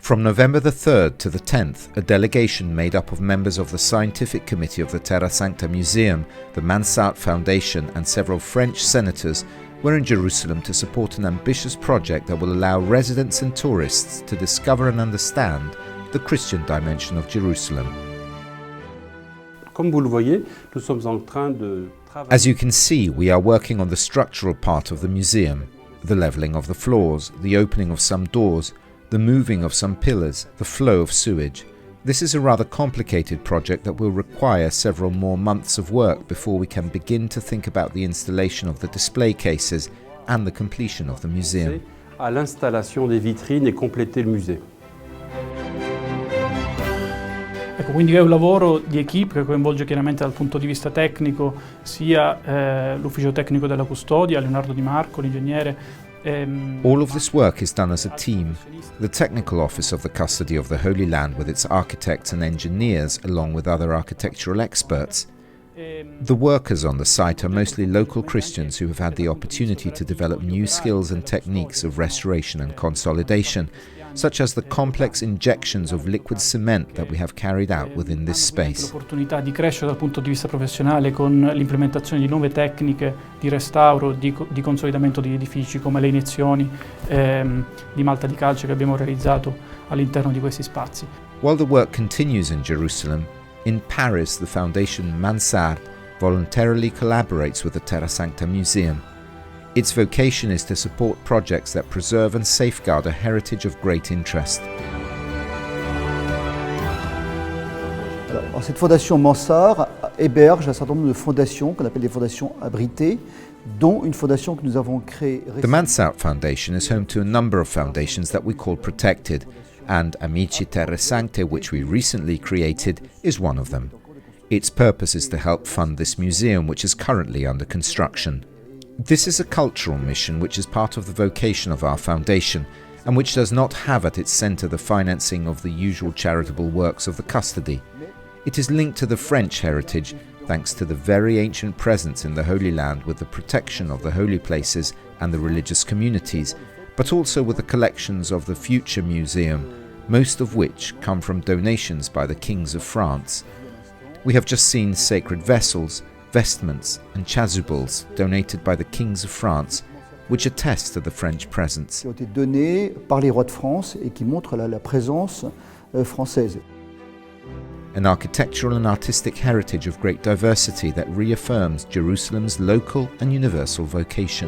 From November the 3rd to the 10th, a delegation made up of members of the Scientific Committee of the Terra Sancta Museum, the Mansart Foundation and several French senators were in Jerusalem to support an ambitious project that will allow residents and tourists to discover and understand the Christian dimension of Jerusalem. As you can see, we are working on the structural part of the museum, the levelling of the floors, the opening of some doors, the moving of some pillars, the flow of sewage. This is a rather complicated project that will require several more months of work before we can begin to think about the installation of the display cases and the completion of the museum. À l'installation des vitrines et compléter le musée. Ecco, quindi è un lavoro di equipe che coinvolge chiaramente dal punto di vista tecnico sia l'ufficio tecnico della custodia, Leonardo Di Marco, l'ingegnere. All of this work is done as a team. The technical office of the custody of the Holy Land with its architects and engineers along with other architectural experts. The workers on the site are mostly local Christians who have had the opportunity to develop new skills and techniques of restoration and consolidation, such as the complex injections of liquid cement that we have carried out within this space. L'opportunità di crescere dal punto di vista professionale con l'implementazione di nuove tecniche di restauro, di consolidamento di edifici, come le iniezioni di malta di calce che abbiamo realizzato all'interno di questi spazi. While the work continues in Jerusalem, in Paris the Foundation Mansart voluntarily collaborates with the Terra Sancta Museum. Its vocation is to support projects that preserve and safeguard a heritage of great interest. Alors, cette fondation Mansart héberge un certain nombre de fondations qu'on appelle des fondations abritées, dont une fondation que nous avons créée récemment. The Mansart Foundation is home to a number of foundations that we call protected, and Amici Terra Sancta, which we recently created, is one of them. Its purpose is to help fund this museum, which is currently under construction. This is a cultural mission which is part of the vocation of our foundation and which does not have at its centre the financing of the usual charitable works of the custody. It is linked to the French heritage thanks to the very ancient presence in the Holy Land with the protection of the holy places and the religious communities, but also with the collections of the future museum, most of which come from donations by the kings of France. We have just seen sacred vessels, vestments and chasubles donated by the kings of France, which attest to the French presence. Qui ont été donnés par les rois de France et qui montrent la présence française. An architectural and artistic heritage of great diversity that reaffirms Jerusalem's local and universal vocation.